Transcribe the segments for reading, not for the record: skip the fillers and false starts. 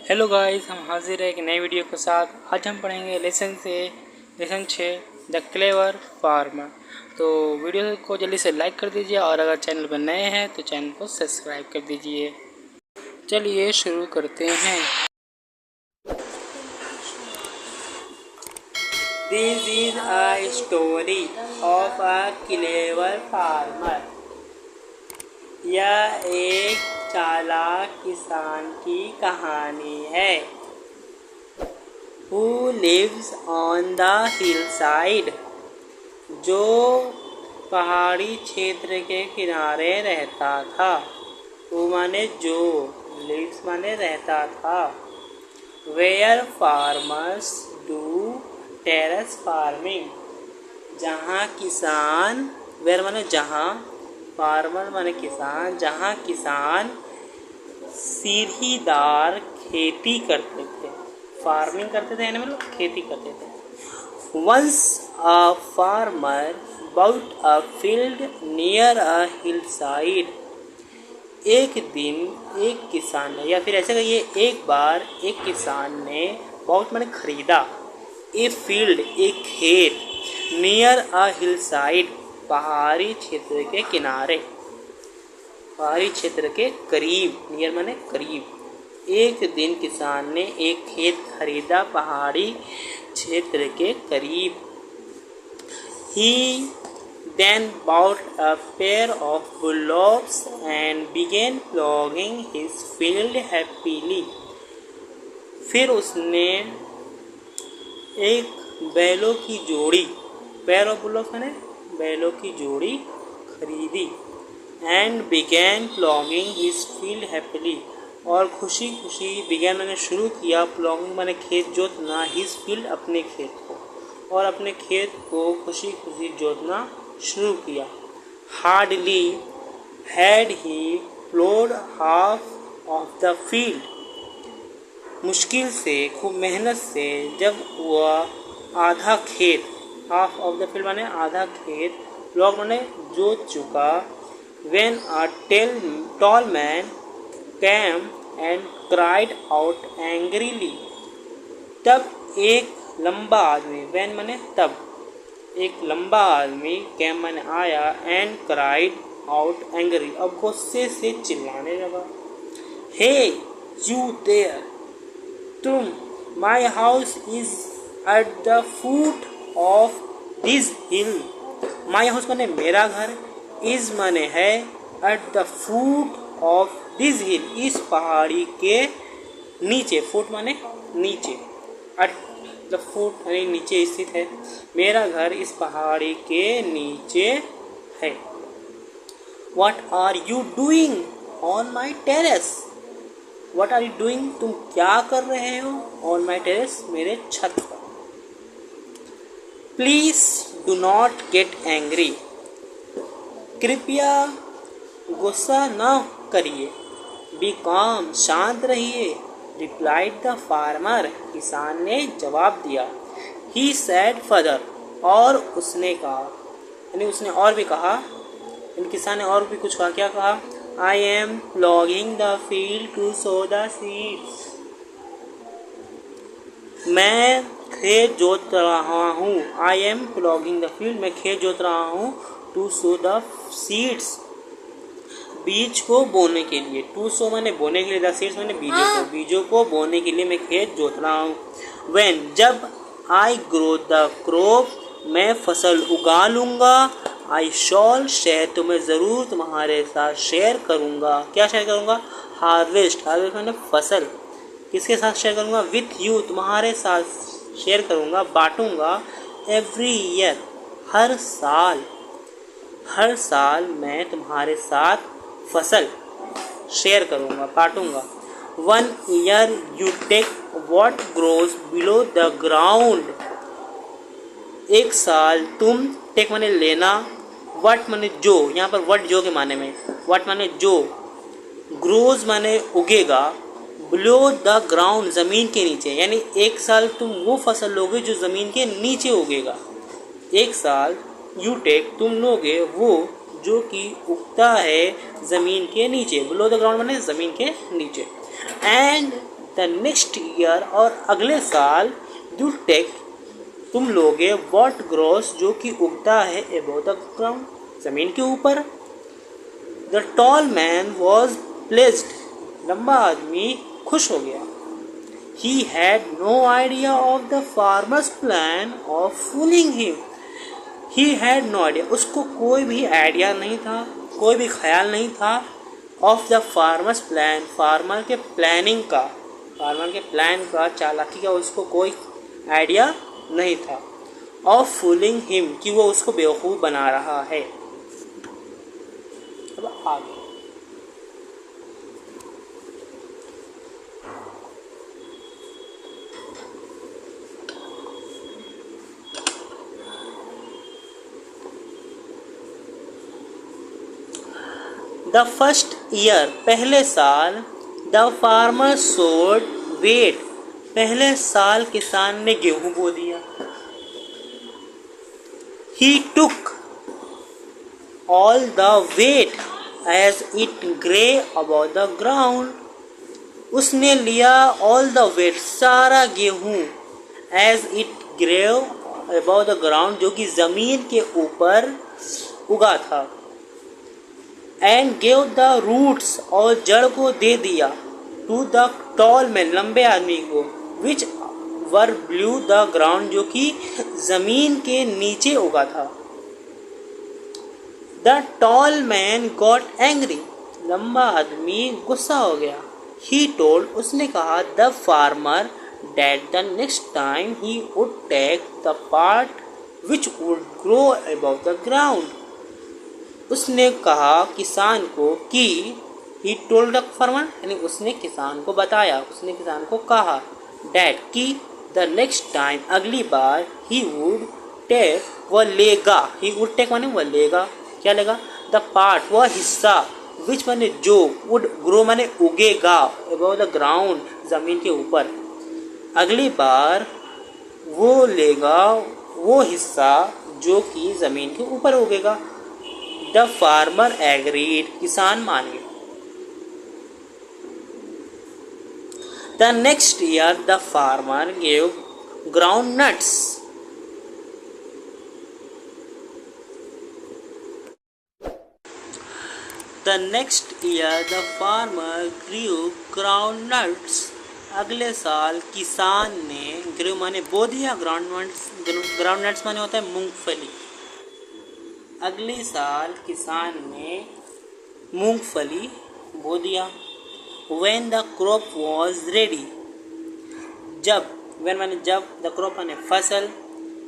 Hello guys, हम हाजिर है एक नई वीडियो के साथ। आज हम पढ़ेंगे लेसन 6 द क्लेवर फार्मर। तो वीडियो को जल्दी से लाइक कर दीजिए और अगर चैनल पर नए हैं तो चैनल को सब्सक्राइब कर दीजिए। चलिए शुरू करते हैं। This is a story of a clever farmer. यह एक चालाक किसान की कहानी है। Who lives on the hillside? जो पहाड़ी क्षेत्र के किनारे रहता था। Who माने जो, lives माने रहता था। Where farmers do terrace farming? जहाँ किसान, where माने जहाँ, फार्मर माने किसान, जहाँ किसान सीढ़ीदार खेती करते थे। फार्मिंग करते थे यानी मतलब खेती करते थे। Once a farmer bought a field near a hillside. एक दिन एक किसान ने, या फिर ऐसे कहिए एक बार एक किसान ने, बहुत माने खरीदा, ए फील्ड एक खेत, नियर अ हिलसाइड पहाड़ी क्षेत्र के किनारे, पहाड़ी क्षेत्र के करीब, नियर माने करीब। एक दिन किसान ने एक खेत खरीदा पहाड़ी क्षेत्र के करीब। He then bought a pair of bullocks and began ploughing his field happily. फिर उसने एक बैलों की जोड़ी, पेयर ऑफ बुलॉक्स माने बैलों की जोड़ी खरीदी। And began plogging his field happily, और खुशी खुशी, बिगैन मैंने शुरू किया, प्लॉगिंग मैंने खेत जोतना, हिज फील्ड अपने खेत को, और अपने खेत को खुशी खुशी जोतना शुरू किया। Hardly had he प्लोड half of the field, मुश्किल से, खूब मेहनत से जब वह आधा खेत, हाफ ऑफ द फील्ड माने आधा खेत, प्लॉग माने जोत चुका। When a tall man came and cried out angrily, तब एक लंबा आदमी, when माने तब, एक लंबा आदमी, came माने आया, and cried out angry, अब गुस्से से चिल्लाने लगा। Hey you there, तुम, my house is at the foot of this hill. My house माने मेरा घर, इज माने है, at the foot of this हिल, इस पहाड़ी के नीचे, फुट माने नीचे, एट द फुट यानी नीचे स्थित है, मेरा घर इस पहाड़ी के नीचे है। What are you doing on my terrace? What are you doing, तुम क्या कर रहे हो, ऑन माई टेरेस, मेरे छत पर। Please do not get angry, कृपया गुस्सा न करिए। बी काम, शांत रहिए। रिप्लाइड द फार्मर, किसान ने जवाब दिया। ही सैड फर्दर, और उसने कहा, यानी उसने और भी कहा, इन किसान ने और भी कुछ कहा। क्या कहा? I am ploughing the field to sow the seeds, मैं खेत जोत रहा हूँ। I am ploughing the field, मैं खेत जोत रहा हूँ। टू सो द सीड्स, बीज को बोने के लिए। टू सो मैंने बोने के लिए, द सीड्स मैंने बीजों को, बीजों को बोने के लिए मैं खेत जोत रहा हूँ। व्हेन, जब, आई ग्रो द क्रॉप, मैं फसल उगा लूँगा। आई शॉल शेयर, तो मैं ज़रूर तुम्हारे साथ शेयर करूँगा। क्या शेयर करूँगा? हार्वेस्ट, हार्वेस्ट मैंने फसल, किसके साथ शेयर करूँगा? विथ यू, तुम्हारे साथ शेयर करूँगा, बांटूँगा। एवरी ईयर, हर साल, हर साल मैं तुम्हारे साथ फसल शेयर करूँगा, बांटूँगा। One year you take what grows below the ground, एक साल तुम, टेक माने लेना, व्हाट माने जो, यहाँ पर व्हाट जो के माने में, व्हाट माने जो, ग्रोज माने उगेगा, बिलो द ग्राउंड ज़मीन के नीचे, यानी एक साल तुम वो फसल लोगे जो ज़मीन के नीचे उगेगा। एक साल यू टेक, तुम लोगे वो जो कि उगता है ज़मीन के नीचे, बिलो द ग्राउंड माने ज़मीन के नीचे। एंड द नेक्स्ट ईयर और अगले साल यू टेक तुम लोगे वॉट ग्रोस जो कि उगता है अबव द ग्राउंड ज़मीन के ऊपर। The tall man was placed लंबा आदमी खुश हो गया। He had no idea of the farmer's plan of fooling him. He had no idea. उसको कोई भी आइडिया नहीं था, कोई भी ख्याल नहीं था of the farmer's plan, farmer के प्लानिंग का, फार्मर के प्लान का, चालाकी का उसको कोई आइडिया नहीं था of fooling him कि वो उसको बेवकूफ़ बना रहा है। अब आगे द फर्स्ट ईयर पहले साल द फार्मर सोड वेट पहले साल किसान ने गेहूं बो दिया। He took all the wheat as it grew about the ground उसने लिया ऑल द वेट सारा गेहूं as it grew about the ground जो कि ज़मीन के ऊपर उगा था। एंड गेव द रूट्स और जड़ को दे दिया टू द टॉल मैन लंबे आदमी को which were below the ground जो कि ज़मीन के नीचे उगा था। The tall man got angry लंबा आदमी गुस्सा हो गया। ही टोल्ड उसने कहा the farmer that the next time he would take the part which would grow about the ground उसने कहा किसान को कि ही टोल्ड द फार्मर यानी उसने किसान को बताया, उसने किसान को कहा डैट कि द नेक्स्ट टाइम अगली बार ही वुड टेक वह लेगा, ही वुड टेक माने वह लेगा, क्या लेगा द पार्ट वह हिस्सा विच माने जो वुड ग्रो माने उगेगा अबाउट द ग्राउंड ज़मीन के ऊपर अगली बार वो लेगा वो हिस्सा जो कि ज़मीन के ऊपर उगेगा। द फार्मर एग्रीड किसान मान गया। The next year the farmer gave ground nuts the next year the farmer grew ground nuts अगले साल किसान ने ग्रू माने बो दिया, ग्राउंड नट्स माने होता है मूंगफली। अगले साल किसान ने मूंगफली बो दिया। When the crop was ready जब when माने जब द क्रॉप माने फसल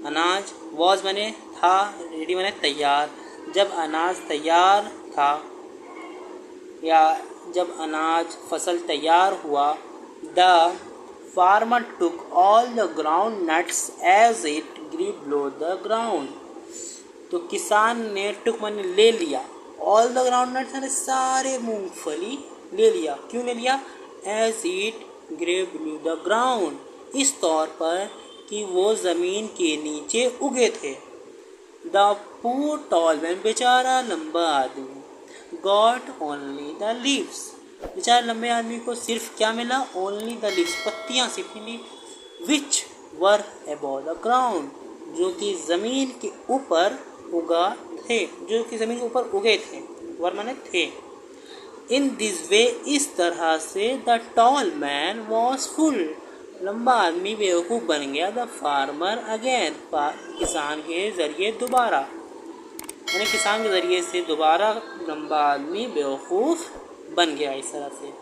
अनाज was माने था रेडी माने तैयार जब अनाज तैयार था या जब अनाज फसल तैयार हुआ the farmer took all the ground nuts as it grew below the ground तो किसान ने टुक माने ले लिया ऑल द ग्राउंड नट्स यानी सारे मूंगफली ले लिया। क्यों ले लिया as it grew below the ground इस तौर पर कि वो ज़मीन के नीचे उगे थे। द पूर टॉल मैन बेचारा लंबा आदमी गॉट ओनली द लीव्स बेचारे लंबे आदमी को सिर्फ क्या मिला ओनली द लीव्स पत्तियाँ सिर्फ मिली विच वर अबव द ग्राउंड जो कि ज़मीन के ऊपर उगा थे जो कि ज़मीन के ऊपर उगे थे वर माने थे। इन दिस वे इस तरह से the tall man was full लंबा आदमी बेवकूफ़ बन गया। द फार्मर अगेन किसान के ज़रिए दोबारा यानी किसान के ज़रिए से दोबारा लंबा आदमी बेवकूफ़ बन गया इस तरह से।